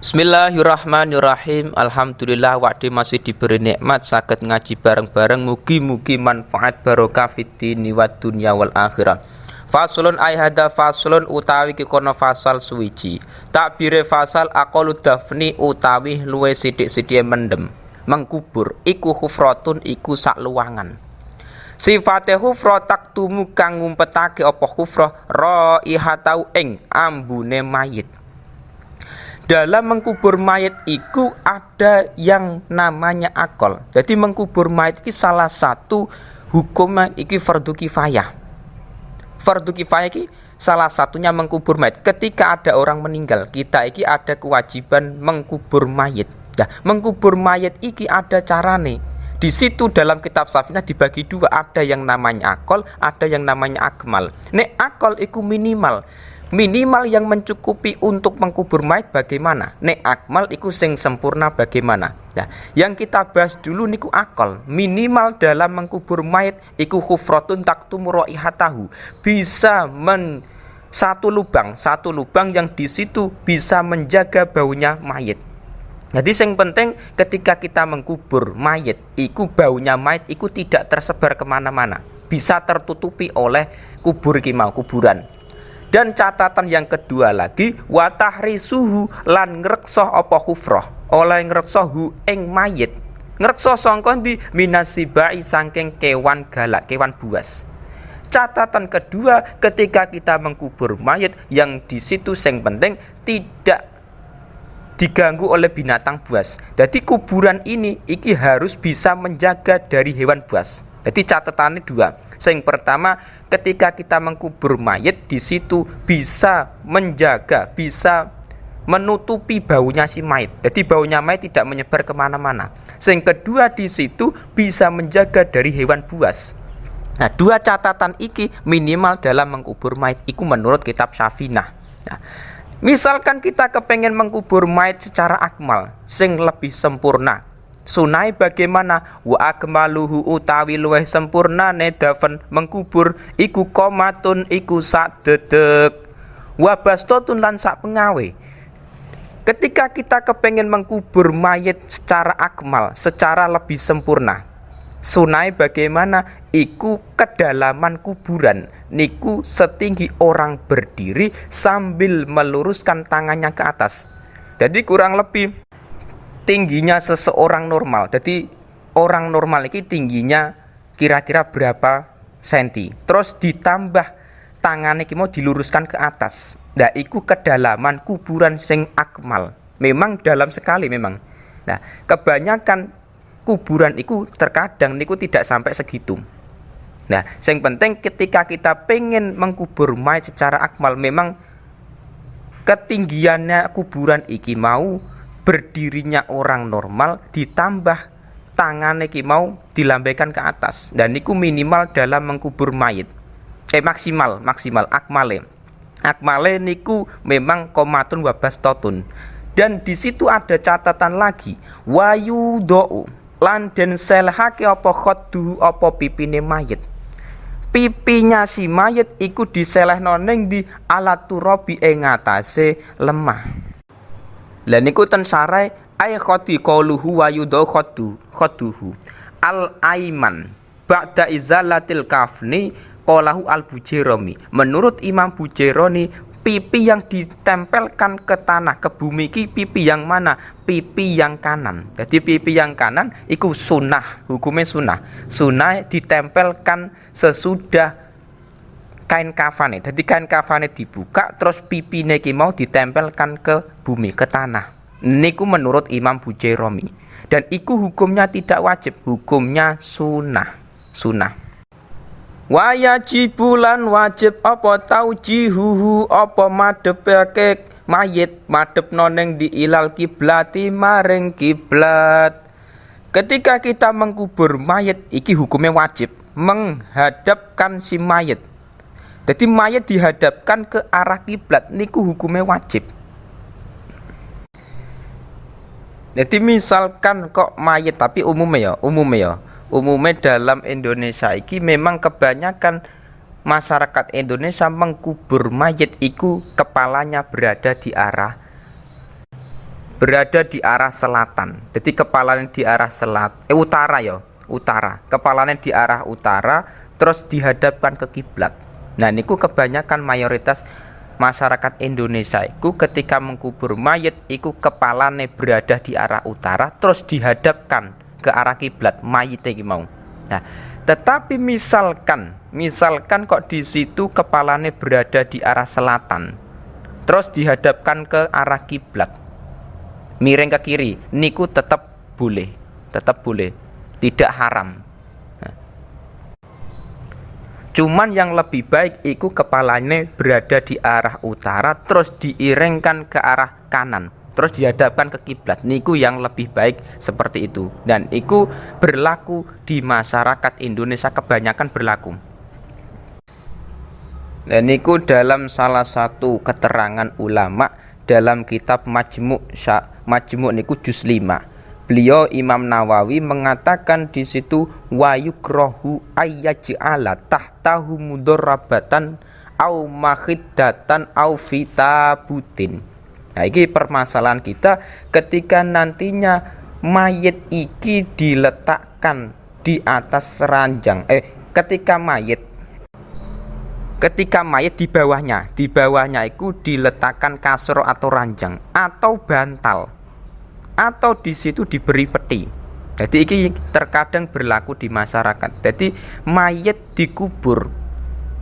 Bismillahirrahmanirrahim. Alhamdulillah wa'di masih diberi nikmat saged ngaji bareng-bareng, mugi-mugi manfaat barokah fiddini wa dunya wal akhirah. Faslun ay hada faslun utawi kikono fasal suwiji. Takbire fasal aqalu dafni utawi luwe sithik-sithike mendem. Mengkubur iku hufratun iku sak luwangan. Sifate hufra taktumu kang ngumpetake apa hufrah raihatau ing ambune mayit. Dalam mengkubur mayat itu ada yang namanya akol. Jadi mengkubur mayat itu salah satu hukum iki fardu kifayah. Fardu kifayah iki salah satunya mengkubur mayat. Ketika ada orang meninggal, kita iki ada kewajiban mengkubur mayat. Nah, mengkubur mayat iki ada carane. Di situ dalam kitab Safinah dibagi dua, ada yang namanya akol, ada yang namanya akmal. Nek akol iku minimal yang mencukupi untuk mengkubur mayat bagaimana? Nek akmal iku sing sempurna bagaimana? Nah, yang kita bahas dulu niku akal. Minimal dalam mengkubur mayat iku hufratun taktumu raihatahu. Bisa satu lubang yang di situ bisa menjaga baunya mayat. Jadi yang penting ketika kita mengkubur mayat, iku baunya mayat iku tidak tersebar kemana-mana. Bisa tertutupi oleh kuburan. Dan catatan yang kedua lagi, wa tahrisuhu lan ngrekso apa hufrah, oleh ngrekso hu ing mayit. Ngrekso sangka ndi minasibai saking kewan galak, kewan buas. Catatan kedua, ketika kita mengkubur mayit yang di situ sing penting tidak diganggu oleh binatang buas. Jadi kuburan ini iki harus bisa menjaga dari hewan buas. Jadi catatannya dua. Yang pertama, ketika kita mengkubur mayat di situ bisa menjaga, bisa menutupi baunya si mayat. Jadi baunya mayat tidak menyebar kemana-mana. Yang kedua di situ bisa menjaga dari hewan buas. Nah, dua catatan iki minimal dalam mengkubur mayat. Iku menurut kitab Safinah. Nah, misalkan kita kepengen mengkubur mayat secara akmal, sing lebih sempurna. Sunai bagaimana? Wa akmaluhu utawi luweh sempurna nedafen mengkubur iku komatun iku sak dedek. Wa bastotun lan sak pengawe. Ketika kita kepengen mengkubur mayat secara akmal, secara lebih sempurna, sunai bagaimana? Iku kedalaman kuburan niku setinggi orang berdiri sambil meluruskan tangannya ke atas. Jadi kurang lebih tingginya seseorang normal. Jadi orang normal ini tingginya kira-kira berapa senti. Terus ditambah tangannya ini mau diluruskan ke atas. Nah, iku kedalaman kuburan sing akmal. Memang dalam sekali memang. Nah, kebanyakan kuburan itu terkadang niku tidak sampai segitu. Nah, yang penting ketika kita pengen mengkubur mayat secara akmal, memang ketinggiannya kuburan iki mau berdirinya orang normal ditambah tangannya ki mau dilambaikan ke atas, dan niku minimal dalam mengkubur mayit. Maksimal akmale niku memang komatun wabastotun. Dan di situ ada catatan lagi, wayudou lan den selhake apa khaddu apa pipine mayit. Pipinya si mayit iku diselehno ning di alat turabi ing atase lemah. Lah niku ten sarai ay khadi qauluhu wa yudau khaduhu al aiman ba'da izalatil kafni qalahu al Bujaironi. Menurut Imam Bujaironi, pipi yang ditempelkan ke tanah, ke bumi ki pipi yang mana? Pipi yang kanan. Jadi pipi yang kanan iku sunnah, hukumnya sunnah. Sunnah ditempelkan sesudah kain kafane. Jadi kain kafane dibuka, terus pipine ki mau ditempelkan ke bumi, ke tanah. Niku menurut Imam Bujaironi. Dan iku hukumnya tidak wajib, hukumnya sunnah. Wa yajibulan wajib apa taujihuhu apa madhepake mayit, madhepno ning di ilal kiblati maring kiblat. Ketika kita mengkubur mayit iki hukumnya wajib menghadapkan si mayit. Jadi mayat dihadapkan ke arah kiblat niku hukumnya wajib. Jadi misalkan kok mayat, tapi umumnya dalam Indonesia iki memang kebanyakan masyarakat Indonesia mengkubur mayat iku kepalanya berada di arah berada di arah selatan. Jadi kepalanya di arah utara ya, utara. Kepalanya di arah utara terus dihadapkan ke kiblat. Nah, niku kebanyakan mayoritas masyarakat Indonesia iku ketika mengkubur mayit iku kepalanya berada di arah utara terus dihadapkan ke arah kiblat mayit iki mau. Nah, tetapi misalkan kok di situ kepalanya berada di arah selatan terus dihadapkan ke arah kiblat, miring ke kiri, niku tetap boleh, tidak haram. Nah, cuman yang lebih baik iku kepalanya berada di arah utara terus diiringkan ke arah kanan terus dihadapkan ke kiblat, niku yang lebih baik seperti itu. Dan iku berlaku di masyarakat Indonesia, kebanyakan berlaku. Dan niku dalam salah satu keterangan ulama dalam kitab Majmu' niku juz 5. Beliau Imam Nawawi mengatakan di situ wa yukrahu ayyaj'ala tahtahu mudarrabatan au makhiddatan au fitabutin. Nah, ini permasalahan kita ketika nantinya mayit iki diletakkan di atas ranjang. Ketika mayit di bawahnya itu diletakkan kasur atau ranjang atau bantal, atau di situ diberi peti. Jadi ini terkadang berlaku di masyarakat. Jadi mayit dikubur,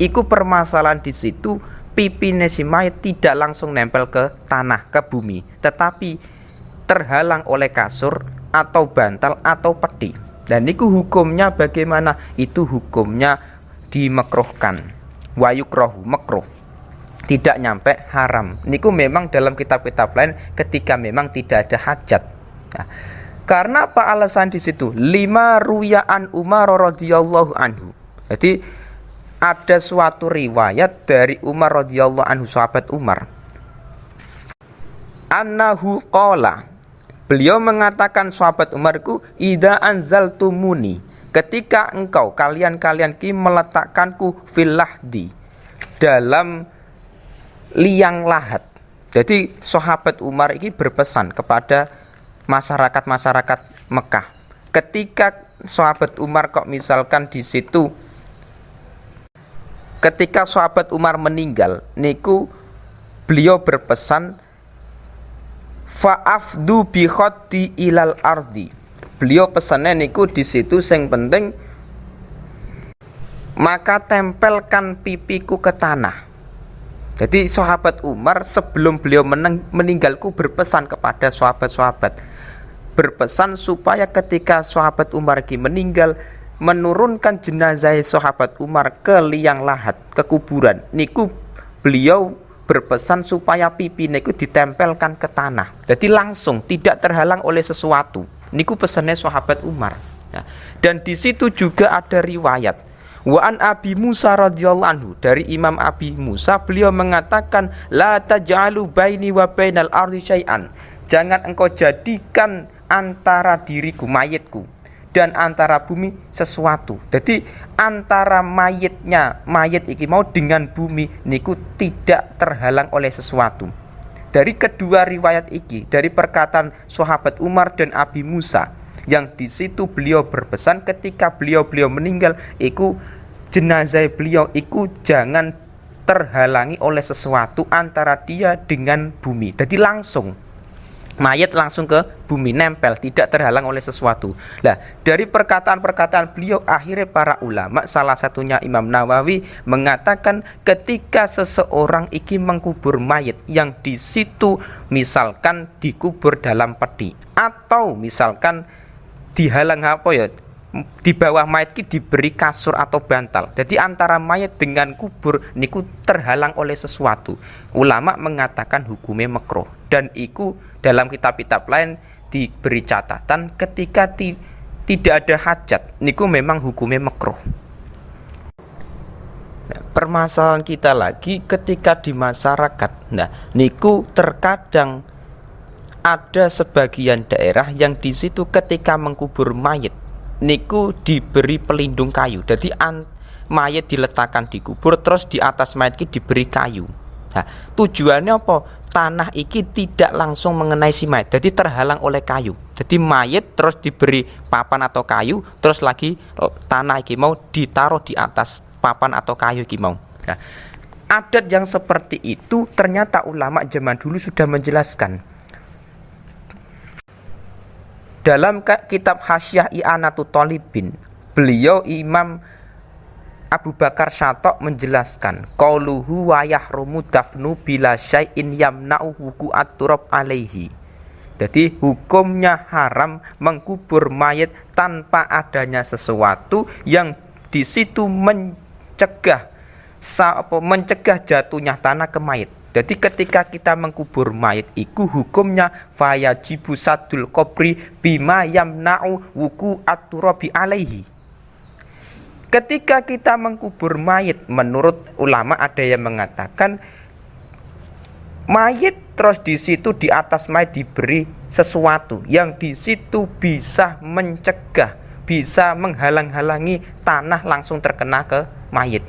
iku permasalahan di situ pipine si mayit tidak langsung nempel ke tanah, ke bumi, tetapi terhalang oleh kasur atau bantal atau peti. Dan itu hukumnya bagaimana? Itu hukumnya dimekruhkan. Wayukrohu, makruh, tidak nyampe haram. Niku memang dalam kitab-kitab lain ketika memang tidak ada hajat. Nah, karena apa alasan di situ? 5 ru'yaan Umar radhiyallahu anhu. Jadi ada suatu riwayat dari Umar radhiyallahu anhu, sahabat Umar. Annahu qala, beliau mengatakan, sahabat Umarku, idza anzaltumuni, ketika engkau kalian ki meletakkanku fil lahdi, dalam liang lahat. Jadi sahabat Umar ini berpesan kepada masyarakat Mekah. Ketika sahabat Umar kok misalkan di situ, ketika sahabat Umar meninggal, niku beliau berpesan fa'afdu bi khatti ilal ardi. Beliau pesannya niku di situ sing penting maka tempelkan pipiku ke tanah. Jadi sahabat Umar sebelum beliau meninggalku berpesan kepada sahabat-sahabat, berpesan supaya ketika sahabat Umar meninggal, menurunkan jenazah sahabat Umar ke liang lahat, ke kuburan. Niku beliau berpesan supaya pipi niku ditempelkan ke tanah. Jadi langsung tidak terhalang oleh sesuatu. Niku pesannya sahabat Umar. Ya. Dan di situ juga ada riwayat wa an Abi Musa radhiyallahu anhu, dari Imam Abi Musa, beliau mengatakan la taj'alu baini wa bainal ardi syai'an. Jangan engkau jadikan antara diriku, mayitku, dan antara bumi sesuatu. Jadi antara mayit iki mau dengan bumi niku tidak terhalang oleh sesuatu. Dari kedua riwayat iki, dari perkataan sahabat Umar dan Abi Musa, yang di situ beliau berpesan ketika beliau meninggal, iku jenazah beliau iku jangan terhalangi oleh sesuatu antara dia dengan bumi. Jadi langsung mayat langsung ke bumi, nempel, tidak terhalang oleh sesuatu. Nah, dari perkataan-perkataan beliau, akhirnya para ulama, salah satunya Imam Nawawi, mengatakan ketika seseorang iki mengkubur mayat yang di situ misalkan dikubur dalam peti, atau misalkan dihalang di bawah mayat ki diberi kasur atau bantal. Jadi antara mayat dengan kubur niku terhalang oleh sesuatu. Ulama mengatakan hukumnya makruh, dan iku dalam kitab-kitab lain diberi catatan ketika tidak ada hajat, niku memang hukumnya makruh. Nah, permasalahan kita lagi ketika di masyarakat. Nah, niku terkadang ada sebagian daerah yang di situ ketika mengkubur mayat niku diberi pelindung kayu. Jadi mayat diletakkan di kubur, terus di atas mayat ini diberi kayu. Nah, tujuannya apa? tanah iki tidak langsung mengenai si mayit, jadi terhalang oleh kayu. Jadi mayit terus diberi papan atau kayu, terus lagi tanah iki mau ditaruh di atas papan atau kayu iki mau. Nah, adat yang seperti itu ternyata ulama zaman dulu sudah menjelaskan. Dalam kitab Hasyiah I'anatut Thalibin, beliau Imam Abu Bakar Syatok menjelaskan qauluhu wa yahrumu dafnu bila syai'in yamna'u wuqu'at turab alaihi. Jadi hukumnya haram mengkubur mayat tanpa adanya sesuatu yang di situ mencegah jatuhnya tanah ke mayat. Jadi ketika kita mengkubur mayat iku hukumnya fayajibu sadul qabri bima yamna'u wuqu'at turabi alaihi. Ketika kita mengkubur mayit, menurut ulama ada yang mengatakan mayit terus di situ di atas mayit diberi sesuatu yang di situ bisa mencegah, bisa menghalang-halangi tanah langsung terkena ke mayit.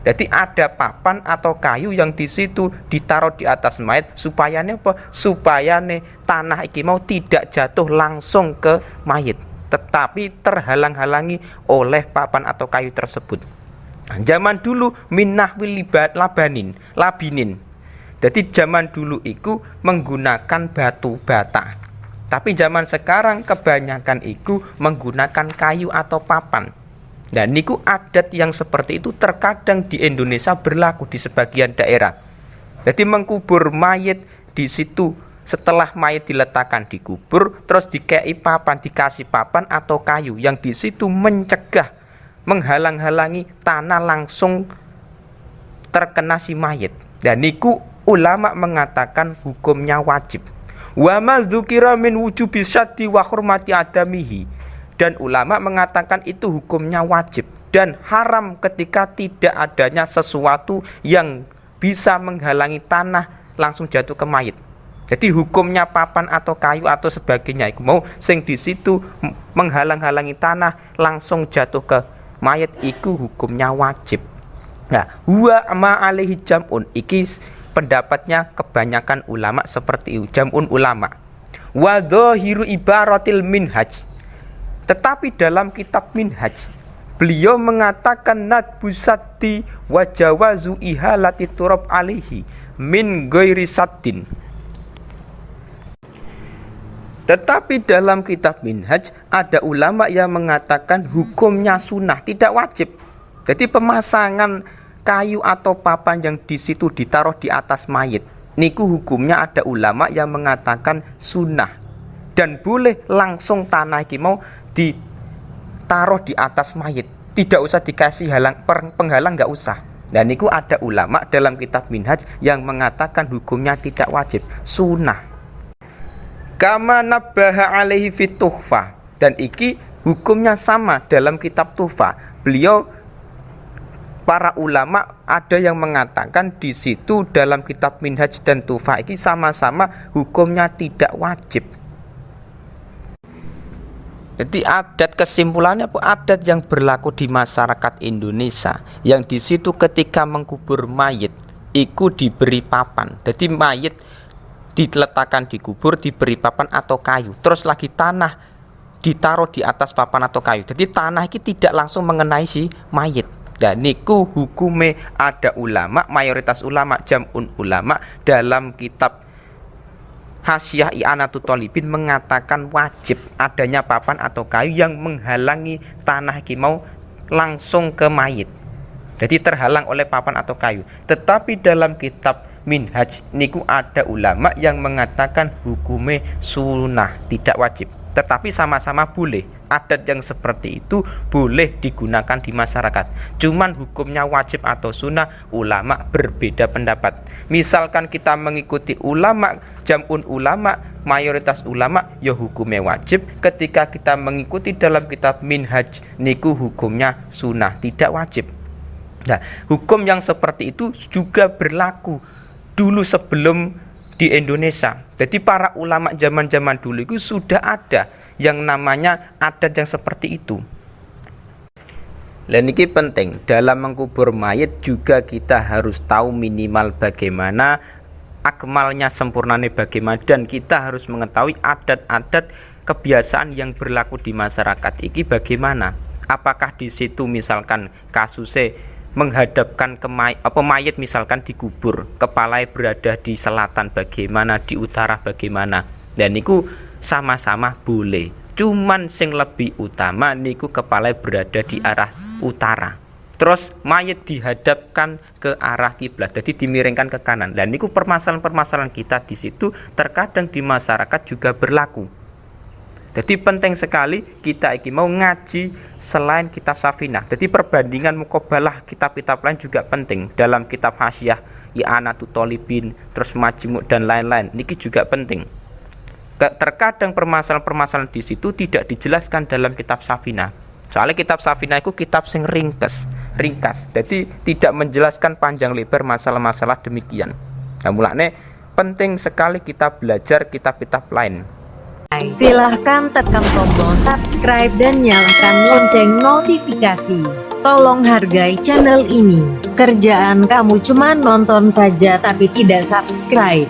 Jadi ada papan atau kayu yang di situ ditaruh di atas mayit supaya tanah iki mau tidak jatuh langsung ke mayit, tetapi terhalang-halangi oleh papan atau kayu tersebut. Zaman dulu minnahwil labinin. Jadi zaman dulu itu menggunakan batu bata. Tapi zaman sekarang kebanyakan itu menggunakan kayu atau papan. Dan niku adat yang seperti itu terkadang di Indonesia berlaku di sebagian daerah. Jadi mengkubur mayit di situ, setelah mayat diletakkan di kubur, terus dikasih papan atau kayu yang di situ mencegah, menghalang-halangi tanah langsung terkena si mayat. Dan niku ulama mengatakan hukumnya wajib. Wa ma dzukira min wujubi syaddi wa hurmati adamihi. Dan ulama mengatakan itu hukumnya wajib dan haram ketika tidak adanya sesuatu yang bisa menghalangi tanah langsung jatuh ke mayat. Jadi hukumnya papan atau kayu atau sebagainya iku mau sing di situ menghalang-halangi tanah langsung jatuh ke mayat iku hukumnya wajib. Nah, huwa ma alaihi jam'un iki pendapatnya kebanyakan ulama seperti itu, jam'un ulama. Wa dhahiru ibaratil minhaj. Tetapi dalam kitab Minhaj beliau mengatakan nadbusati wa jawazu ihalati turab alaihi min ghairi saddin. Tetapi dalam kitab Minhaj ada ulama yang mengatakan hukumnya sunnah, tidak wajib. Jadi pemasangan kayu atau papan yang di situ ditaruh di atas mayit, niku hukumnya ada ulama yang mengatakan sunnah dan boleh langsung tanah iki mau ditaruh di atas mayit, tidak usah dikasih penghalang, nggak usah. Dan niku ada ulama dalam kitab Minhaj yang mengatakan hukumnya tidak wajib, sunnah. Kama nabbaha alaihi fit tuhfah, dan iki hukumnya sama dalam kitab Tuhfah. Beliau para ulama ada yang mengatakan di situ dalam kitab Minhaj dan Tuhfah iki sama-sama hukumnya tidak wajib. Jadi adat kesimpulannya adat yang berlaku di masyarakat Indonesia yang di situ ketika mengkubur mayit iku diberi papan. Jadi mayit diletakkan di kubur diberi papan atau kayu, terus lagi tanah ditaruh di atas papan atau kayu. Jadi tanah ini tidak langsung mengenai si mayit. Dan niku hukume ada ulama, mayoritas ulama jam'un ulama dalam kitab Hasyiah I'anatut Thalibin mengatakan wajib adanya papan atau kayu yang menghalangi tanah iki mau langsung ke mayit. Jadi terhalang oleh papan atau kayu. Tetapi dalam kitab Minhaj niku ada ulama yang mengatakan hukume sunnah, tidak wajib. Tetapi sama-sama boleh. Adat yang seperti itu boleh digunakan di masyarakat. Cuman hukumnya wajib atau sunnah ulama berbeda pendapat. Misalkan kita mengikuti ulama jam'un ulama, mayoritas ulama ya hukumnya wajib. Ketika kita mengikuti dalam kitab Minhaj niku hukumnya sunnah, tidak wajib. Nah, hukum yang seperti itu juga berlaku dulu sebelum di Indonesia. Jadi para ulama zaman-zaman dulu itu sudah ada yang namanya adat yang seperti itu. Dan ini penting dalam mengkubur mayit juga kita harus tahu minimal bagaimana akmalnya, sempurnanya bagaimana, dan kita harus mengetahui adat-adat kebiasaan yang berlaku di masyarakat iki bagaimana. Apakah di situ misalkan kasusnya menghadapkan ke mayat misalkan dikubur, kepalanya berada di selatan bagaimana, di utara bagaimana, dan niku sama-sama boleh. Cuman sing lebih utama niku kepalanya berada di arah utara. Terus mayat dihadapkan ke arah kiblat, jadi dimiringkan ke kanan. Dan niku permasalahan-permasalahan kita di situ terkadang di masyarakat juga berlaku. Jadi penting sekali kita iki mau ngaji selain kitab Safinah. Jadi perbandingan mukobalah kitab-kitab lain juga penting. Dalam kitab Hasyiah, I'anatul Thalibin, terus Majmu' dan lain-lain. Niki juga penting. Terkadang permasalahan-permasalahan di situ tidak dijelaskan dalam kitab Safinah. Soalnya kitab Safinah itu kitab sing ringkas. Jadi tidak menjelaskan panjang lebar masalah-masalah demikian. Nah, mulanya penting sekali kita belajar kitab-kitab lain. Silahkan tekan tombol subscribe dan nyalakan lonceng notifikasi. Tolong hargai channel ini. Kerjaan kamu cuma nonton saja tapi tidak subscribe.